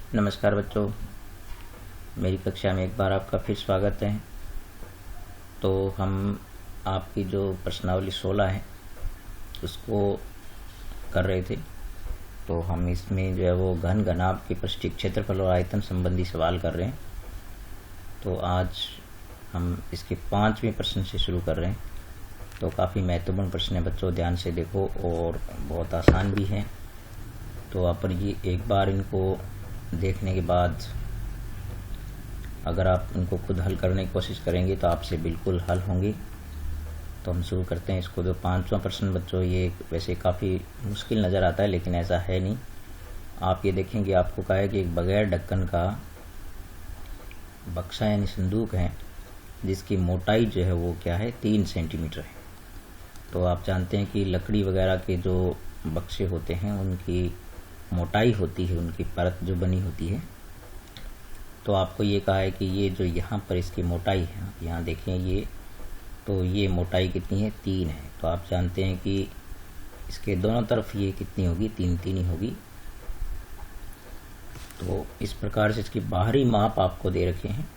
नमस्कार बच्चों, मेरी कक्षा में एक बार आपका फिर स्वागत है। तो हम आपकी जो प्रश्नावली 16 है उसको कर रहे थे। तो हम इसमें जो है वो घन घनाभ के पृष्ठीय क्षेत्रफल और आयतन संबंधी सवाल कर रहे हैं। तो आज हम इसके 5वें प्रश्न से शुरू कर रहे हैं। तो काफ़ी महत्वपूर्ण प्रश्न है बच्चों, ध्यान से देखो, और बहुत आसान भी है। तो आप पर ये एक बार इनको देखने के बाद अगर आप इनको खुद हल करने की कोशिश करेंगे तो आपसे बिल्कुल हल होंगे। तो हम शुरू करते हैं इसको। जो 5वां प्रश्न बच्चों, ये वैसे काफ़ी मुश्किल नज़र आता है लेकिन ऐसा है नहीं। आप ये देखेंगे, आपको कहा है कि एक बगैर ढक्कन का बक्सा यानी संदूक है जिसकी मोटाई जो है वो क्या है, 3 सेंटीमीटर है। तो आप जानते हैं कि लकड़ी वगैरह के जो बक्से होते हैं उनकी मोटाई होती है, उनकी परत जो बनी होती है। तो आपको ये कहा है कि ये जो यहाँ पर इसकी मोटाई है, यहाँ देखें ये, तो ये मोटाई कितनी है, 3 है। तो आप जानते हैं कि इसके दोनों तरफ ये कितनी होगी, 3 ही होगी। तो इस प्रकार से इसकी बाहरी माप आपको दे रखे हैं।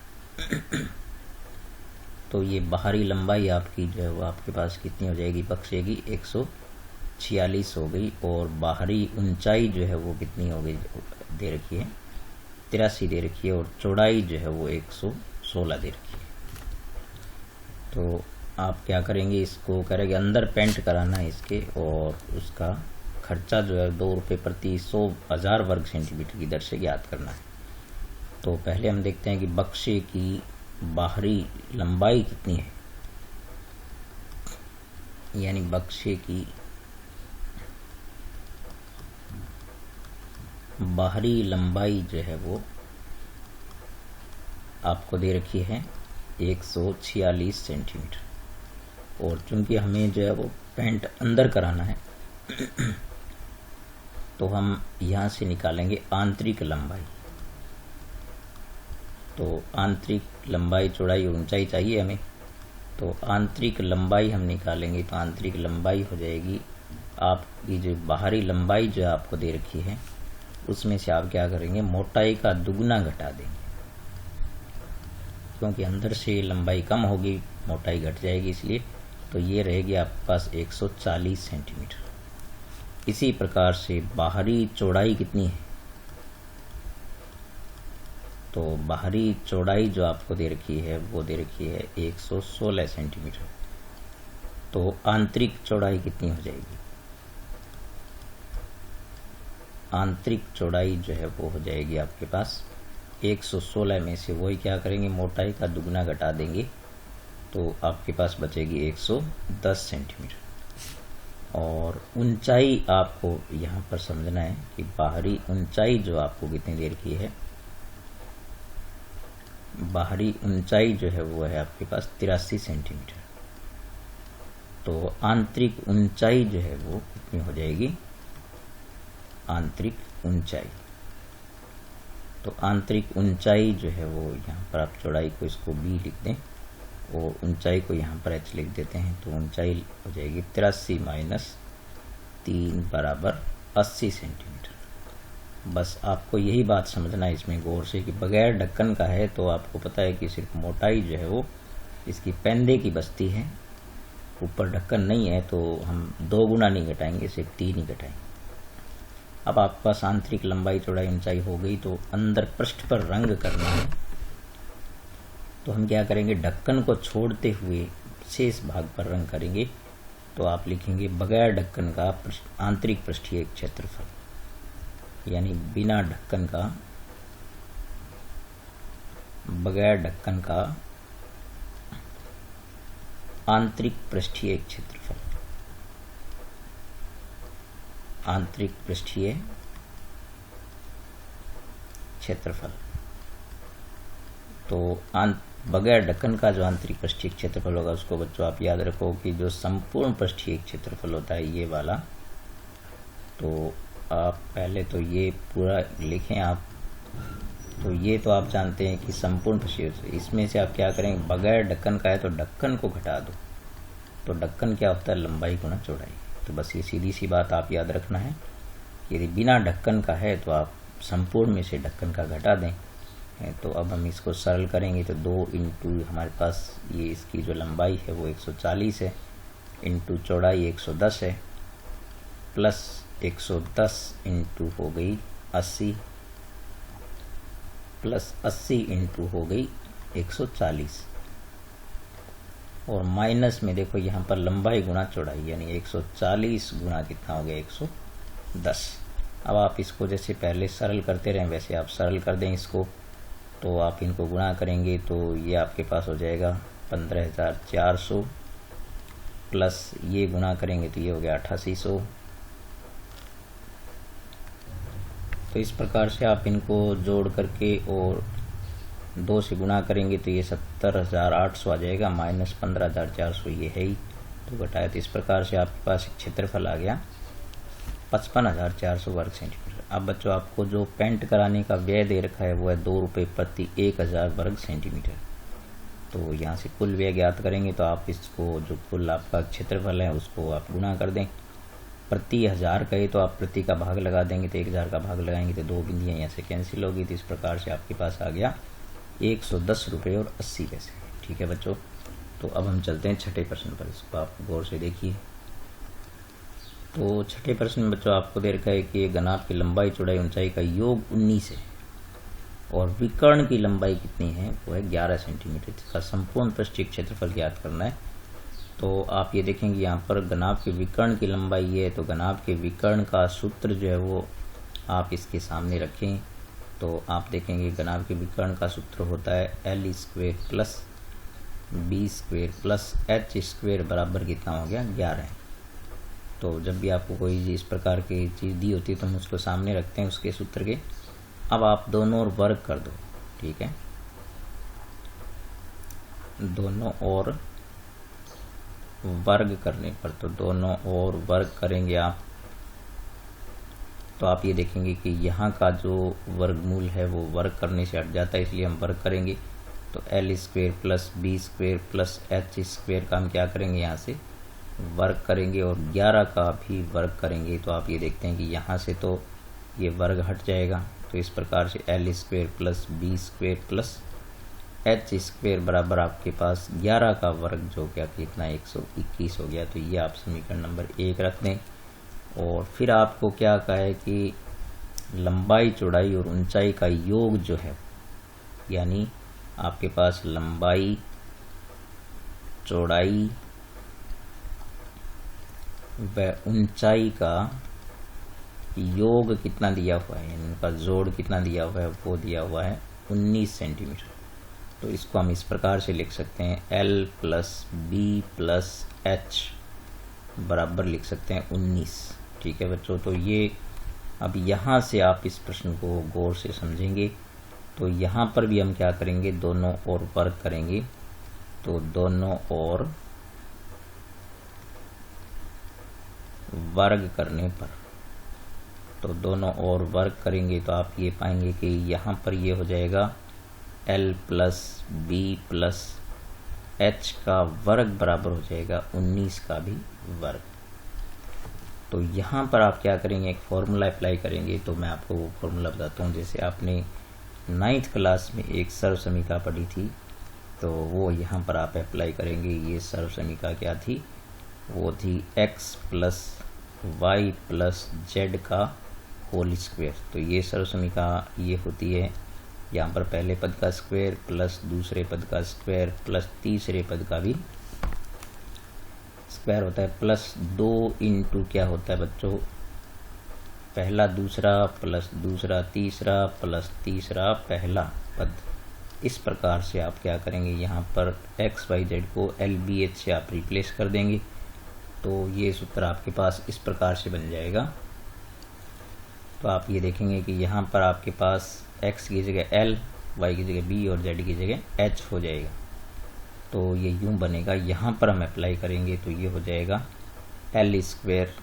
तो ये बाहरी लंबाई आपकी जो है वो आपके पास कितनी हो जाएगी, बक्से की 146 हो गई। और बाहरी ऊंचाई जो है वो कितनी हो गई, दे रखी है 83 दे रखी है। और चौड़ाई जो है वो 116 दे रखी है। तो आप क्या करेंगे, इसको करेंगे अंदर पेंट कराना है इसके, और उसका खर्चा जो है 2 रुपये प्रति 100,000 वर्ग सेंटीमीटर की दर से ज्ञात करना है। तो पहले हम देखते हैं कि बक्से की बाहरी लंबाई कितनी है, यानी बक्से की बाहरी लंबाई जो है वो आपको दे रखी है 146 सेंटीमीटर। और चूंकि हमें जो है वो पेंट अंदर कराना है तो हम यहाँ से निकालेंगे आंतरिक लंबाई। तो आंतरिक लंबाई, चौड़ाई, ऊंचाई चाहिए हमें। तो आंतरिक लंबाई हम निकालेंगे तो आंतरिक लंबाई हो जाएगी आपकी जो बाहरी लंबाई जो आपको दे रखी है उसमें से आप क्या करेंगे, मोटाई का दुगना घटा देंगे, क्योंकि अंदर से लंबाई कम होगी, मोटाई घट जाएगी इसलिए। तो ये रहेगी आपके पास 140 सेंटीमीटर। इसी प्रकार से बाहरी चौड़ाई कितनी है, तो बाहरी चौड़ाई जो आपको दे रखी है वो दे रखी है 116 सेंटीमीटर। तो आंतरिक चौड़ाई कितनी हो जाएगी, आंतरिक चौड़ाई जो है वो हो जाएगी आपके पास 116 में से वही क्या करेंगे, मोटाई का दुगना घटा देंगे, तो आपके पास बचेगी 110 सेंटीमीटर। और ऊंचाई आपको यहाँ पर समझना है कि बाहरी ऊंचाई जो आपको कितनी दे रखी है, बाहरी ऊंचाई जो है वो है आपके पास 83 सेंटीमीटर। तो आंतरिक ऊंचाई जो है वो कितनी हो जाएगी, आंतरिक ऊंचाई। तो आंतरिक ऊंचाई जो है वो यहाँ पर आप चौड़ाई को इसको b लिख दें और ऊंचाई को यहाँ पर h लिख देते हैं। तो ऊंचाई हो जाएगी 83 माइनस 3 बराबर 80 सेंटीमीटर। बस आपको यही बात समझना है इसमें गौर से कि बगैर ढक्कन का है तो आपको पता है कि सिर्फ मोटाई जो है वो इसकी पेंदे की बस्ती है, ऊपर ढक्कन नहीं है। तो हम 2 गुना नहीं घटाएंगे, सिर्फ 3 ही घटाएंगे। अब आपके पास आंतरिक लंबाई, चौड़ाई, ऊंचाई हो गई। तो अंदर पृष्ठ पर रंग करना है। तो हम क्या करेंगे, ढक्कन को छोड़ते हुए शेष भाग पर रंग करेंगे। तो आप लिखेंगे बगैर ढक्कन का आंतरिक पृष्ठीय क्षेत्रफल, यानी बिना ढक्कन का, बगैर ढक्कन का आंतरिक पृष्ठीय क्षेत्रफल, आंतरिक पृष्ठीय क्षेत्रफल। तो बगैर ढक्कन का जो आंतरिक पृष्ठीय क्षेत्रफल होगा उसको बच्चों आप याद रखो कि जो संपूर्ण पृष्ठीय क्षेत्रफल होता है ये वाला। तो आप पहले तो ये पूरा लिखें आप। तो ये तो आप जानते हैं कि संपूर्ण पृष्ठीय, इसमें से आप क्या करेंगे, बगैर ढक्कन का है तो ढक्कन को घटा दो। तो ढक्कन क्या होता है, लंबाई गुना चौड़ाई। तो बस ये सीधी सी बात आप याद रखना है कि यदि बिना ढक्कन का है तो आप संपूर्ण में से ढक्कन का घटा दें। तो अब हम इसको सरल करेंगे तो 2 इंटू हमारे पास ये इसकी जो लंबाई है वो 140 है, इंटू चौड़ाई 110 है, प्लस 110 इंटू हो गई 80, प्लस 80 इंटू हो गई 140, और माइनस में देखो यहाँ पर लंबाई गुणा चौड़ाई, यानी 140 गुणा कितना हो गया 110। अब आप इसको जैसे पहले सरल करते रहें वैसे आप सरल कर दें इसको, तो आप इनको गुणा करेंगे तो ये आपके पास हो जाएगा 15,400, प्लस ये गुणा करेंगे तो ये हो गया 8800। तो इस प्रकार से आप इनको जोड़ करके और 2 से गुणा करेंगे तो ये 70,800 आ जाएगा, माइनस 15,400 ये है ही, तो घटाया। तो इस प्रकार से आपके पास एक क्षेत्रफल आ गया 55,400 वर्ग सेंटीमीटर। अब बच्चों आपको जो पेंट कराने का व्यय दे रखा है वो है 2 रुपये प्रति 1000 वर्ग सेंटीमीटर। तो यहाँ से कुल व्यय ज्ञात करेंगे तो आप इसको जो कुल आपका क्षेत्रफल है उसको आप गुणा कर दें। प्रति 1000 कहे तो आप प्रति का भाग लगा देंगे, तो 1000 का भाग लगाएंगे तो 2 बिंदियाँ यहाँ से कैंसिल होगी। तो इस प्रकार से आपके पास आ गया 110 रुपये और 80 पैसे। ठीक है बच्चों, तो अब हम चलते हैं छठे प्रश्न पर, इसको आप गौर से देखिए। तो छठे प्रश्न में बच्चों आपको दे रखा है कि घनाभ की लंबाई चौड़ाई ऊंचाई का योग 19 है और विकर्ण की लंबाई कितनी है वो है 11 सेंटीमीटर। इसका संपूर्ण पृष्ठीय क्षेत्रफल ज्ञात करना है। तो आप ये देखेंगे यहाँ पर घनाभ के विकर्ण की लंबाई ये है, तो घनाभ के विकर्ण का सूत्र जो है वो आप इसके सामने रखें। तो आप देखेंगे घनाभ के विकर्ण का सूत्र होता है L square plus B square plus H square बराबर कितना हो गया 11। तो जब भी आपको कोई इस प्रकार की चीज़ दी होती है तो हम उसको सामने रखते हैं उसके सूत्र के। अब आप दोनों ओर वर्ग कर दो, ठीक है, दोनों ओर वर्ग करने पर, तो दोनों ओर वर्ग करेंगे आप, तो आप ये देखेंगे कि यहाँ का जो वर्गमूल है वो वर्ग करने से हट जाता है, इसलिए हम वर्ग करेंगे। तो L square plus B square plus H square का हम क्या करेंगे यहाँ से वर्ग करेंगे, और 11 का भी वर्ग करेंगे। तो आप ये देखते हैं कि यहाँ से तो ये वर्ग हट जाएगा। तो इस प्रकार से L square plus B square plus H square बराबर आपके पास 11 का वर्ग जो क्या कितना 121 हो गया। तो ये आप समीकरण नंबर 1 रख दें। और फिर आपको क्या कहा है कि लंबाई चौड़ाई और ऊंचाई का योग जो है, यानी आपके पास लंबाई चौड़ाई व ऊंचाई का योग कितना दिया हुआ है, यानी उनका जोड़ कितना दिया हुआ है वो दिया हुआ है 19 सेंटीमीटर। तो इसको हम इस प्रकार से लिख सकते हैं L plus B plus H बराबर लिख सकते हैं 19। ठीक है बच्चों, तो ये अब यहाँ से आप इस प्रश्न को गौर से समझेंगे। तो यहाँ पर भी हम क्या करेंगे, दोनों ओर वर्ग करेंगे। तो दोनों ओर वर्ग करने पर, तो दोनों ओर वर्ग करेंगे तो आप ये पाएंगे कि यहाँ पर ये हो जाएगा L plus B plus H का वर्ग बराबर हो जाएगा 19 का भी वर्ग। तो यहाँ पर आप क्या करेंगे, एक फॉर्मूला अप्लाई करेंगे। तो मैं आपको वो फॉर्मूला बताता हूँ। जैसे आपने 9th क्लास में एक सर्व समीकरण पढ़ी थी, तो वो यहाँ पर आप अप्लाई करेंगे। ये सर्व समीकरण क्या थी, वो थी x plus Y plus Z का होल स्क्वायर। तो ये सर्व समीकरण ये होती है, यहाँ पर पहले पद का स्क्वायर प्लस दूसरे पद का स्क्वायर प्लस तीसरे पद का भी स्क्वायर होता है, प्लस 2 इंटू क्या होता है बच्चों, पहला दूसरा प्लस दूसरा तीसरा प्लस तीसरा पहला पद। इस प्रकार से आप क्या करेंगे, यहाँ पर एक्स वाई जेड को LBH से आप रिप्लेस कर देंगे। तो ये सूत्र आपके पास इस प्रकार से बन जाएगा। तो आप ये देखेंगे कि यहाँ पर आपके पास x की जगह L, y की जगह B और z की जगह H हो जाएगा। तो ये यूं बनेगा, यहाँ पर हम अप्लाई करेंगे तो ये हो जाएगा L square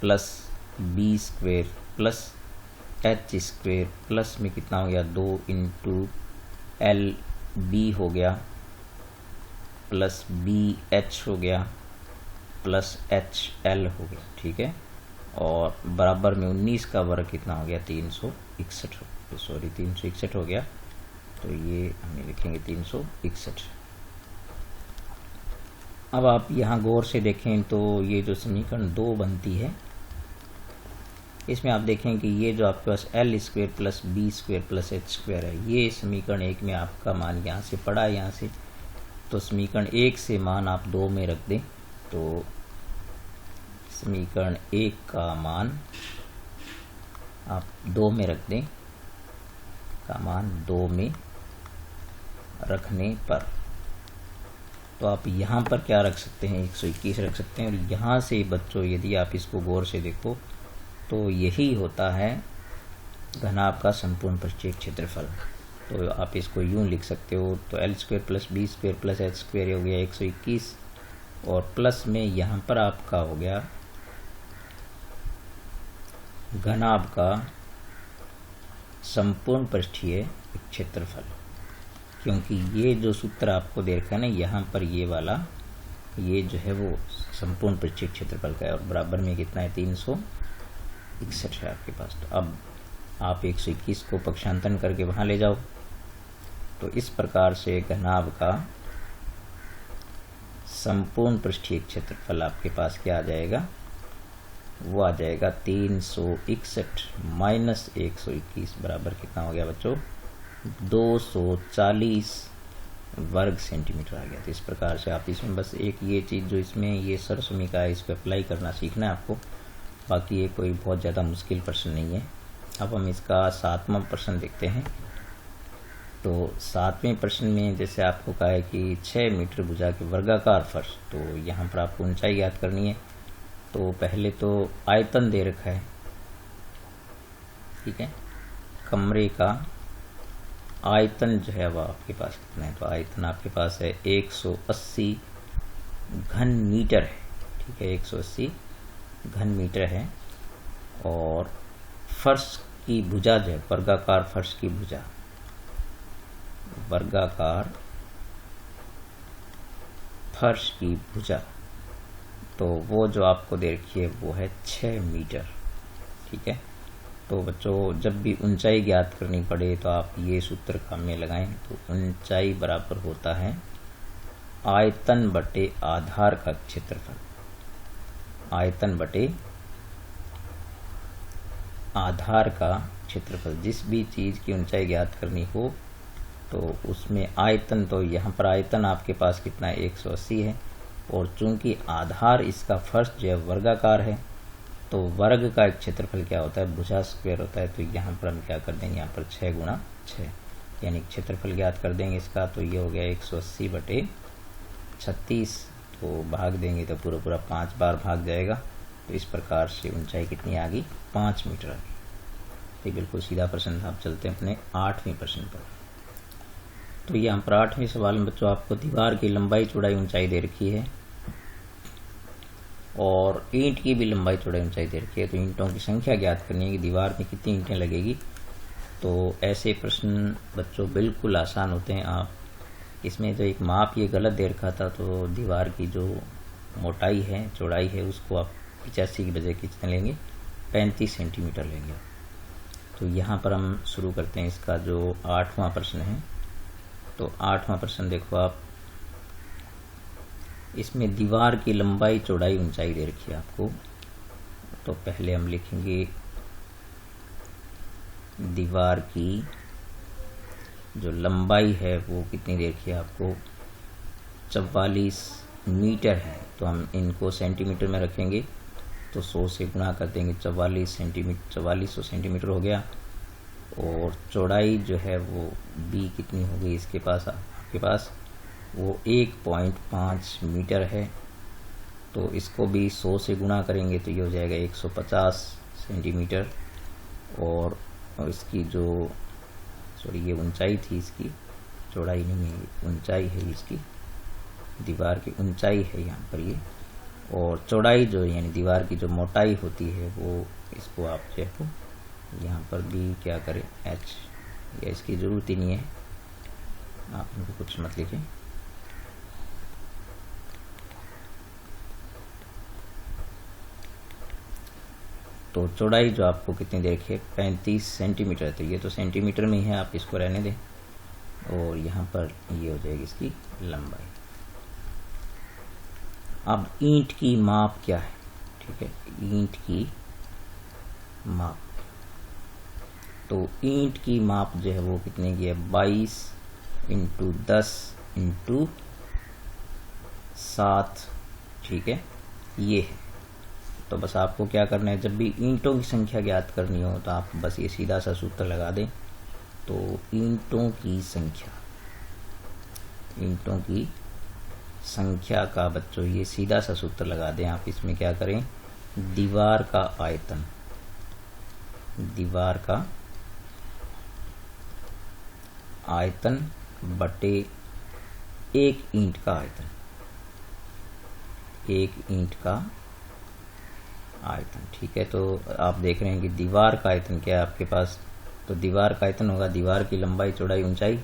plus B square plus H square plus में कितना हो गया 2 इंटू LB हो गया प्लस BH हो गया प्लस HL हो गया। ठीक है, और बराबर में 19 का वर्ग कितना हो गया 361, सॉरी 361 हो गया, तो ये हमें लिखेंगे 361। अब आप यहाँ गौर से देखें तो ये जो समीकरण 2 बनती है, इसमें आप देखें कि ये जो आपके पास l square plus B square plus H square है, ये समीकरण 1 में आपका मान यहाँ से पड़ा है, यहाँ से तो समीकरण 1 से मान आप 2 में रख दें, तो समीकरण 1 का मान आप 2 में रख दें, का मान 2 में रखने पर तो आप यहाँ पर क्या रख सकते हैं 121 रख सकते हैं। और यहाँ से बच्चों यदि आप इसको गौर से देखो तो यही होता है घनाभ का संपूर्ण पृष्ठीय क्षेत्रफल। तो आप इसको यूं लिख सकते हो, तो L square plus B square plus H square हो गया 121 और प्लस में यहाँ पर आपका हो गया घनाभ का संपूर्ण पृष्ठीय क्षेत्रफल, क्योंकि ये जो सूत्र आपको दे रखा है ना यहाँ पर, ये वाला ये जो है वो संपूर्ण पृष्ठीय क्षेत्रफल का है और बराबर में कितना है 361 है आपके पास। तो अब आप 121 को पक्षांतरण करके वहाँ ले जाओ, तो इस प्रकार से घनाभ का संपूर्ण पृष्ठीय क्षेत्रफल आपके पास क्या आ जाएगा, वो आ जाएगा 361 माइनस 121 बराबर कितना हो गया बच्चों 240 वर्ग सेंटीमीटर आ गया। तो इस प्रकार से आप इसमें बस एक ये चीज़ जो इसमें ये सरसमीका है इसको अप्लाई करना सीखना है आपको, बाकी ये कोई बहुत ज़्यादा मुश्किल प्रश्न नहीं है। अब हम इसका 7वां प्रश्न देखते हैं। तो 7वें प्रश्न में जैसे आपको कहा है कि 6 मीटर भुजा के वर्गाकार फर्श, तो यहाँ पर आपको ऊंचाई याद करनी है। तो पहले तो आयतन दे रखा है, ठीक है, कमरे का आयतन जो है वह आपके पास कितना है, तो आयतन आपके पास है 180 घन मीटर है, ठीक है 180 घन मीटर है। और फर्श की भुजा जो है वर्गाकार फर्श की भुजा, वर्गाकार फर्श की भुजा, तो वो जो आपको दे रखी है वो है 6 मीटर, ठीक है। तो बच्चों जब भी ऊंचाई ज्ञात करनी पड़े तो आप ये सूत्र काम में लगाएं। तो ऊंचाई बराबर होता है आयतन बटे आधार का क्षेत्रफल, आयतन बटे आधार का क्षेत्रफल। जिस भी चीज की ऊंचाई ज्ञात करनी हो तो उसमें आयतन, तो यहाँ पर आयतन आपके पास कितना है 180 है, और चूंकि आधार इसका फर्श जो है वर्गाकार है तो वर्ग का क्षेत्रफल क्या होता है भुजा स्क्वायर होता है। तो यहाँ पर हम क्या कर देंगे, यहाँ पर 6 गुणा 6 यानी क्षेत्रफल ज्ञात कर देंगे इसका। तो ये हो गया 180 बटे 36, तो भाग देंगे तो पूरा पूरा 5 बार भाग जाएगा। तो इस प्रकार से ऊंचाई कितनी आ गई 5 मीटर आ गई। ये बिल्कुल सीधा प्रश्न था। आप चलते हैं अपने 8वें प्रश्न पर। तो यहाँ पर 8वें सवाल में बच्चों आपको दीवार की लंबाई चौड़ाई ऊंचाई दे रखी है और ईंट की भी लंबाई चौड़ाई ऊंचाई दे रखी है। तो ईंटों की संख्या ज्ञात करनी है कि दीवार में कितनी ईंटें लगेगी। तो ऐसे प्रश्न बच्चों बिल्कुल आसान होते हैं। आप इसमें जो एक माप ये गलत दे रखा था, तो दीवार की जो मोटाई है चौड़ाई है उसको आप 85 की बजाय कितने लेंगे 35 सेंटीमीटर लेंगे। तो यहाँ पर हम शुरू करते हैं इसका जो 8वां प्रश्न है। तो 8वां प्रश्न देखो आप, इसमें दीवार की लंबाई चौड़ाई ऊंचाई दे रखी है आपको। तो पहले हम लिखेंगे दीवार की जो लंबाई है वो कितनी दे रखी है आपको 44 मीटर है। तो हम इनको सेंटीमीटर में रखेंगे तो 100 से गुणा कर देंगे, 4400 सेंटीमीटर हो गया। और चौड़ाई जो है वो बी कितनी हो गई इसके पास, आपके पास वो 1.5 मीटर है। तो इसको भी 100 से गुणा करेंगे तो ये हो जाएगा 150 सेंटीमीटर। और इसकी जो ये ऊंचाई थी, इसकी चौड़ाई नहीं है, ऊंचाई है इसकी, दीवार की ऊंचाई है यहाँ पर ये। और चौड़ाई जो यानी दीवार की जो मोटाई होती है वो, इसको आप जो है यहाँ पर भी क्या करें एच, या इसकी ज़रूरत ही नहीं है, आप इनको कुछ मत लिखें। तो चौड़ाई जो आपको कितनी दे रखी है 35 सेंटीमीटर, तो ये तो सेंटीमीटर में ही है, आप इसको रहने दें। और यहाँ पर ये हो जाएगी इसकी लंबाई। अब ईंट की माप क्या है, ठीक है, ईंट की माप, तो ईंट की माप जो है वो कितने की है 22 × 10 × 7, ठीक है, ये है। तो बस आपको क्या करना है, जब भी ईंटों की संख्या ज्ञात करनी हो तो आप बस ये सीधा सा सूत्र लगा दें। तो ईंटों की संख्या का बच्चों ये सीधा सा सूत्र लगा दें आप। इसमें क्या करें, दीवार का आयतन बटे एक ईंट का आयतन, ठीक है। तो आप देख रहे हैं कि दीवार का आयतन क्या है आपके पास, तो दीवार का आयतन होगा दीवार की लंबाई चौड़ाई ऊंचाई।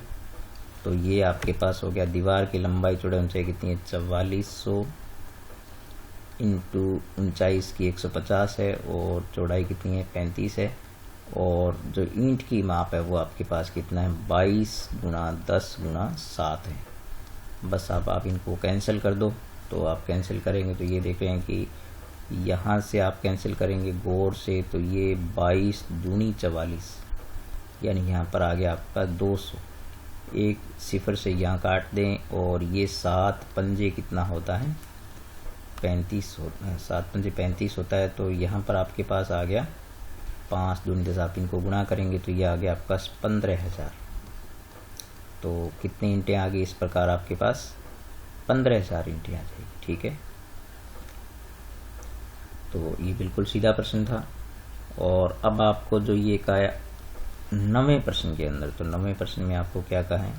तो ये आपके पास हो गया दीवार की लंबाई चौड़ाई ऊंचाई कितनी है 4400 इंटू ऊंचाई इसकी 150 है और चौड़ाई कितनी है 35 है। और जो ईंट की माप है वो आपके पास कितना है 22 × 10 × 7 है। बस आप इनको कैंसिल कर दो। तो आप कैंसिल करेंगे तो ये देख रहे हैं कि यहाँ से आप कैंसिल करेंगे गौर से, तो ये 22 दूनी 44, यानी यहाँ पर आ गया आपका 200। एक सिफर से यहाँ काट दें और ये 7 पंजे कितना होता है 35 होता है, 7 पंजे 35 होता है। तो यहाँ पर आपके पास आ गया 5 दूनी 10, आप इनको गुणा करेंगे तो ये आ गया आपका 15,000। तो कितनी ईंटें आ गई इस प्रकार आपके पास 15,000 ईंटें आ जाएगी, ठीक है। तो ये बिल्कुल सीधा प्रश्न था। और अब आपको जो ये कहा है 9वें प्रश्न के अंदर, तो 9वें प्रश्न में आपको क्या कहा है,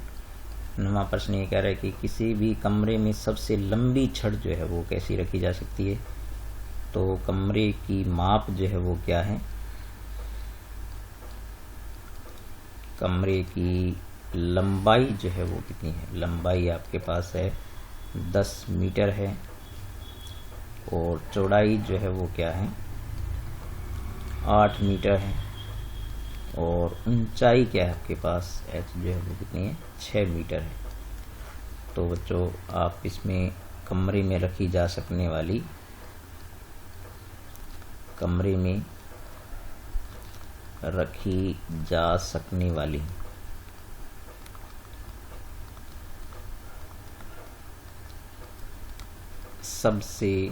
9वां प्रश्न ये कह रहा है कि किसी भी कमरे में सबसे लंबी छड़ जो है वो कैसी रखी जा सकती है। तो कमरे की माप जो है वो क्या है, कमरे की लंबाई जो है वो कितनी है, लंबाई आपके पास है 10 मीटर है और चौड़ाई जो है वो क्या है 8 मीटर है और ऊंचाई क्या है आपके पास h जो है वो कितनी है 6 मीटर है। तो बच्चों आप इसमें कमरे में रखी जा सकने वाली, कमरे में रखी जा सकने वाली सबसे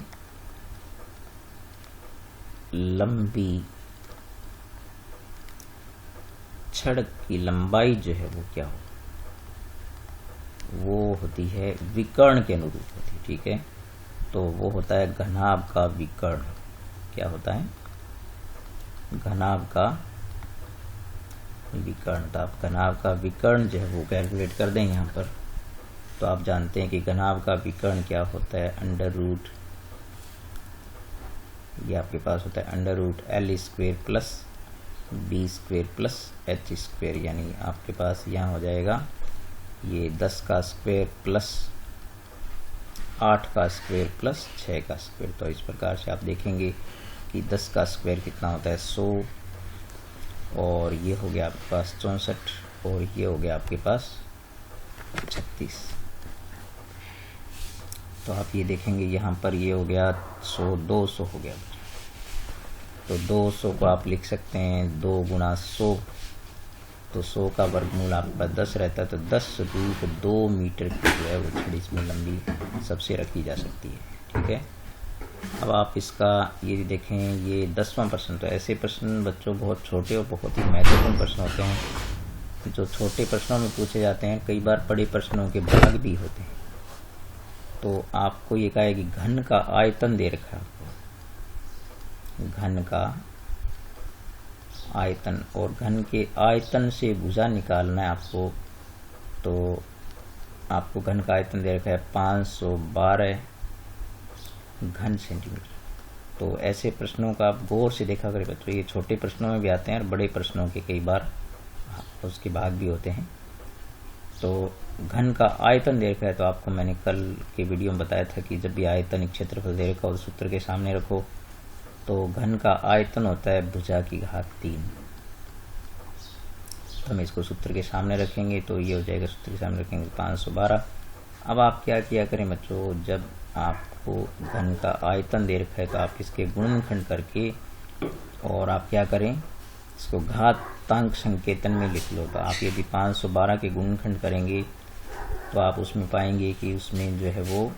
लंबी छड़ की लंबाई जो है वो क्या हो, वो होती है विकर्ण के अनुरूप होती है, ठीक है। तो वो होता है घनाभ का विकर्ण। क्या होता है घनाभ का विकर्ण। तो आप घनाभ का विकर्ण जो है वो कैलकुलेट कर दें यहाँ पर। तो आप जानते हैं कि घनाभ का विकर्ण क्या होता है, अंडर रूट, ये आपके पास होता है √L² plus B² plus H², यानी आपके पास यहाँ हो जाएगा ये 10 का स्क्वायर प्लस 8 का स्क्वायर प्लस 6 का स्क्वायर। तो इस प्रकार से आप देखेंगे कि 10 का स्क्वायर कितना होता है 100 और ये हो गया आपके पास 64 और ये हो गया आपके पास 36। तो आप ये देखेंगे यहाँ पर ये हो गया 100 200 हो गया। तो 200 को आप लिख सकते हैं 2 × 100, तो 100 का वर्गमूल आपका 10 रहता है। तो 10√2 मीटर की जो है वो छड़ी इसमें लंबी सबसे रखी जा सकती है, ठीक है। अब आप इसका ये देखें, ये 10वां प्रश्न। तो ऐसे प्रश्न बच्चों बहुत छोटे और बहुत ही महत्वपूर्ण प्रश्न होते हैं जो छोटे प्रश्नों में पूछे जाते हैं, कई बार बड़े प्रश्नों के भाग भी होते हैं। तो आपको ये कहा है कि घन का आयतन दे रखा है आपको, घन का आयतन, और घन के आयतन से भुजा निकालना है आपको। तो आपको घन का आयतन दे रखा है 512 घन सेंटीमीटर। तो ऐसे प्रश्नों का आप गौर से देखा करें बच्चों, ये छोटे प्रश्नों में भी आते हैं और बड़े प्रश्नों के कई बार उसके भाग भी होते हैं। तो घन का आयतन दे रखा है, तो आपको मैंने कल के वीडियो में बताया था कि जब भी आयतन क्षेत्रफल दे रखा हो तो सूत्र के सामने रखो तो घन का आयतन होता है भुजा की घात 3। तो हम इसको सूत्र के सामने रखेंगे तो ये हो जाएगा, सूत्र के सामने रखेंगे 512। अब आप क्या किया करें बच्चों, जब आपको घन का आयतन दे रखा है तो आप इसके गुणनखंड करके और आप क्या करें, इसको घातांक संकेतन में लिख लो। तो आप यदि 512 के गुणनखंड करेंगे तो आप उसमें पाएंगे कि उसमें जो है वो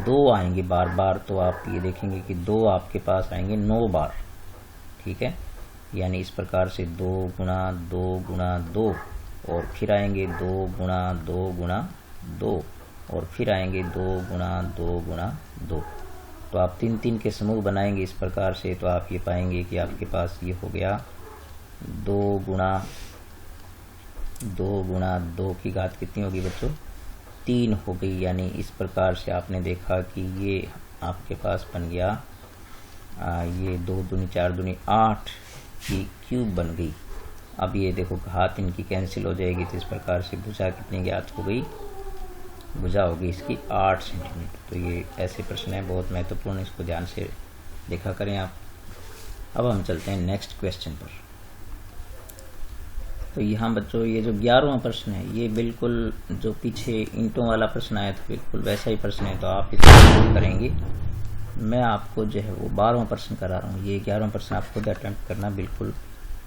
2 आएंगे बार बार। तो आप ये देखेंगे कि 2 आपके पास आएंगे 9 बार, ठीक है। यानी इस प्रकार से 2 गुणा 2 गुणा 2 और फिर आएंगे 2 गुणा 2 गुणा 2 और फिर आएंगे 2 गुणा 2 गुणा 2। तो आप 3-3 के समूह बनाएंगे इस प्रकार से, तो आप ये पाएंगे कि आपके पास ये हो गया 2 गुणा 2 की घात कितनी होगी बच्चों, 3 हो गई। यानी इस प्रकार से आपने देखा कि ये आपके पास बन गया ये 2 दूनी 4 दूनी 8 की क्यूब बन गई। अब ये देखो घात इनकी कैंसिल हो जाएगी, तो इस प्रकार से भुजा कितनी ज्ञात हो गई, भुजा होगी इसकी 8 सेंटीमीटर। तो ये ऐसे प्रश्न है बहुत महत्वपूर्ण, इसको ध्यान से देखा करें आप। अब हम चलते हैं नेक्स्ट क्वेश्चन पर। तो यहाँ बच्चों ये जो 11वां प्रश्न है, ये बिल्कुल जो पीछे ईंटों वाला प्रश्न आया था बिल्कुल वैसा ही प्रश्न है। तो आप इसको करेंगे, मैं आपको जो है वो 12वां प्रश्न करा रहा हूँ। ये 11वां प्रश्न आप खुद अटेम्प्ट करना, बिल्कुल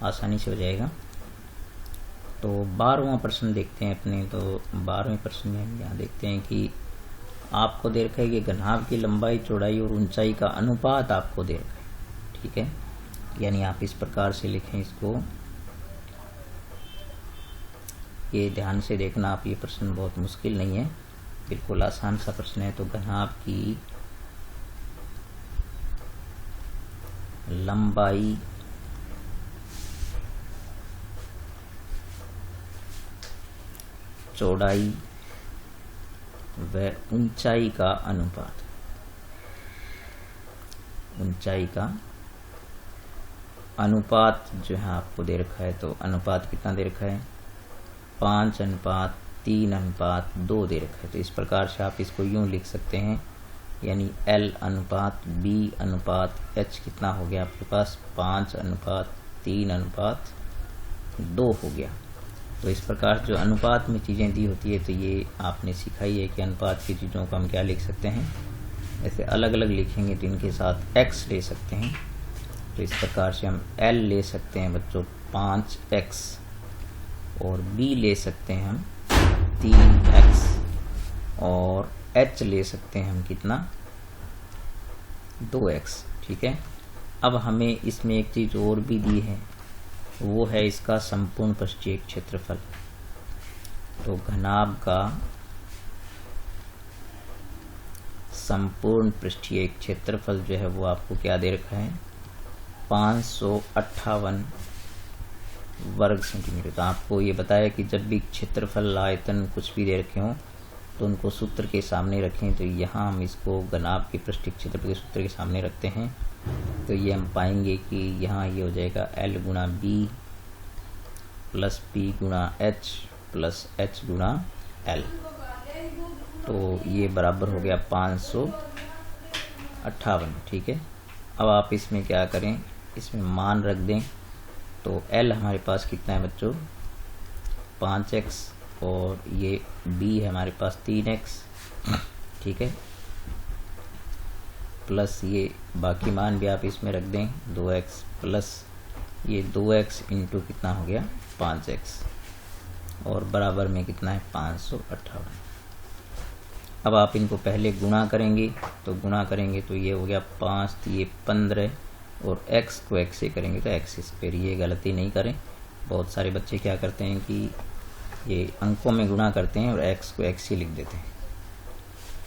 आसानी से हो जाएगा। तो 12वां प्रश्न देखते हैं अपने। तो 12वें प्रश्न में हम यहाँ देखते हैं कि आपको दे रखा है कि घनाभ की लंबाई, चौड़ाई और ऊंचाई का अनुपात आपको दे रखा है, ठीक है। यानी आप इस प्रकार से लिखें इसको, ये ध्यान से देखना आप, ये प्रश्न बहुत मुश्किल नहीं है, बिल्कुल आसान सा प्रश्न है। तो घनाभ की लंबाई, चौड़ाई व ऊंचाई का अनुपात, ऊंचाई का अनुपात जो है आपको दे रखा है। तो अनुपात कितना दे रखा है, 5:3:2 दे रखा है। तो इस प्रकार से आप इसको यूं लिख सकते हैं, यानी L/B/H कितना हो गया आपके पास, 5:3:2 हो गया। तो इस प्रकार जो अनुपात में चीज़ें दी होती है, तो ये आपने सिखाई है कि अनुपात की चीज़ों को हम क्या लिख सकते हैं, ऐसे अलग अलग लिखेंगे तो इनके साथ x ले सकते हैं। तो इस प्रकार से हम L ले सकते हैं बच्चों 5x और B ले सकते हैं हम 3x और H ले सकते हैं हम कितना, 2x, ठीक है। अब हमें इसमें एक चीज़ और भी दी है, वो है इसका संपूर्ण पृष्ठीय क्षेत्रफल। तो घनाभ का संपूर्ण पृष्ठीय क्षेत्रफल जो है वो आपको क्या दे रखा है, 558 वर्ग सेंटीमीटर। तो आपको ये बताया कि जब भी क्षेत्रफल, आयतन कुछ भी दे रखे हों तो उनको सूत्र के सामने रखें। तो यहाँ हम इसको घनाभ के पृष्ठीय क्षेत्रफल के सूत्र के सामने रखते हैं। तो ये हम पाएंगे कि यहाँ ये हो जाएगा L गुणा B प्लस P गुणा H प्लस H गुणा L। तो ये बराबर हो गया 558, ठीक है। अब आप इसमें क्या करें, इसमें मान रख दें। तो L हमारे पास कितना है बच्चों, 5x और ये B है हमारे पास 3x, ठीक है, प्लस ये बाकी मान भी आप इसमें रख दें 2x प्लस ये 2x इंटू कितना हो गया 5x और बराबर में कितना है 558। अब आप इनको पहले गुणा करेंगे, तो गुणा करेंगे तो ये हो गया 5, ये 15 और x को x से करेंगे तो x स्क्वायर। ये गलती नहीं करें, बहुत सारे बच्चे क्या करते हैं कि ये अंकों में गुणा करते हैं और x को x ही लिख देते हैं।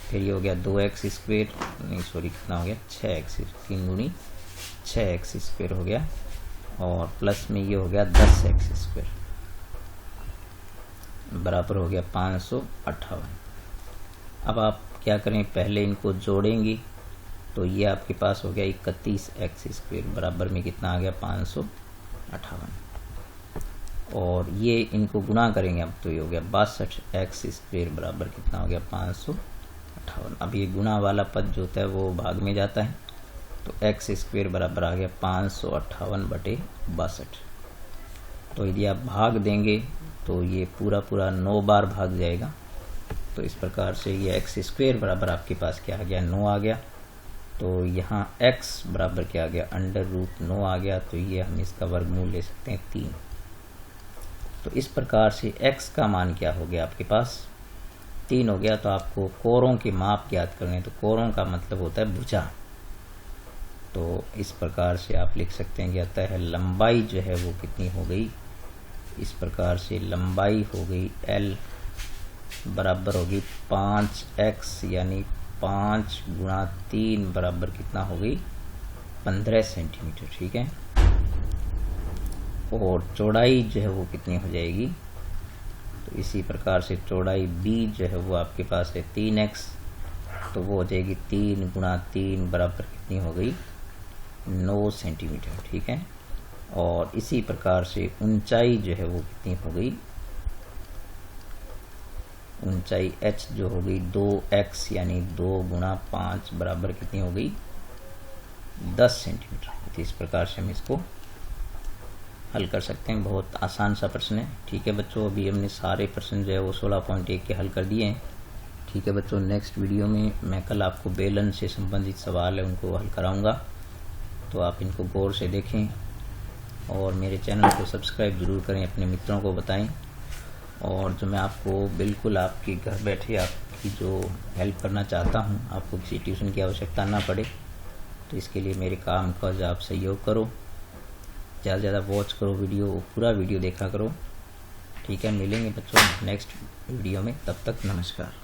फिर ये हो गया 2x स्क्वायर, नहीं सॉरी कितना हो गया 6x, 3 दूनी 6x स्क्वायर हो गया और प्लस में ये हो गया 10x स्क्वायर बराबर हो गया 558। अब आप क्या करें, पहले इनको जोड़ेंगे तो ये आपके पास हो गया 31x स्क्वायर बराबर में कितना आ गया 558 और ये इनको गुणा करेंगे अब तो ये हो गया 62x स्क्वायर बराबर कितना हो गया 558। अब ये गुणा वाला पद जो होता है वो भाग में जाता है तो एक्स स्क्वायर बराबर आ गया 558/62। तो यदि आप भाग देंगे तो ये पूरा 9 बार भाग जाएगा। तो इस प्रकार से ये एक्स स्क्वायर बराबर आपके पास क्या आ गया, 9 आ गया। तो यहाँ x बराबर क्या आ गया, √9 आ गया। तो ये हम इसका वर्गमूल ले सकते हैं 3। तो इस प्रकार से x का मान क्या हो गया आपके पास, 3 हो गया। तो आपको कोरों के माप ज्ञात करने, तो कोरों का मतलब होता है भुजा। तो इस प्रकार से आप लिख सकते हैं कि आता है लंबाई जो है वो कितनी हो गई, इस प्रकार से लंबाई हो गई L बराबर होगी 5x, यानी 5 × 3 बराबर कितना हो गई, 15 सेंटीमीटर। ठीक है। और चौड़ाई जो है वो कितनी हो जाएगी, तो इसी प्रकार से चौड़ाई B जो है वो आपके पास है 3x, तो वो हो जाएगी 3 × 3 बराबर कितनी हो गई, 9 सेंटीमीटर। ठीक है। और इसी प्रकार से ऊंचाई जो है वो कितनी हो गई, ऊंचाई h जो हो गई 2x, यानी 2 × 5 बराबर कितनी हो गई, 10 सेंटीमीटर। तो इस प्रकार से हम इसको हल कर सकते हैं। बहुत आसान सा प्रश्न है। ठीक है बच्चों, अभी हमने सारे प्रश्न जो है वो 16.1 के हल कर दिए हैं। ठीक है बच्चों, नेक्स्ट वीडियो में मैं कल आपको बेलन से संबंधित सवाल है उनको हल कराऊंगा, तो आप इनको गौर से देखें और मेरे चैनल को सब्सक्राइब जरूर करें, अपने मित्रों को बताएं। और जो मैं आपको बिल्कुल आपके घर बैठे आपकी जो हेल्प करना चाहता हूं, आपको किसी ट्यूशन की आवश्यकता ना पड़े, तो इसके लिए मेरे काम का जो आप सहयोग करो, ज़्यादा से ज़्यादा वॉच करो वीडियो, पूरा वीडियो देखा करो। ठीक है, मिलेंगे बच्चों नेक्स्ट वीडियो में, तब तक नमस्कार।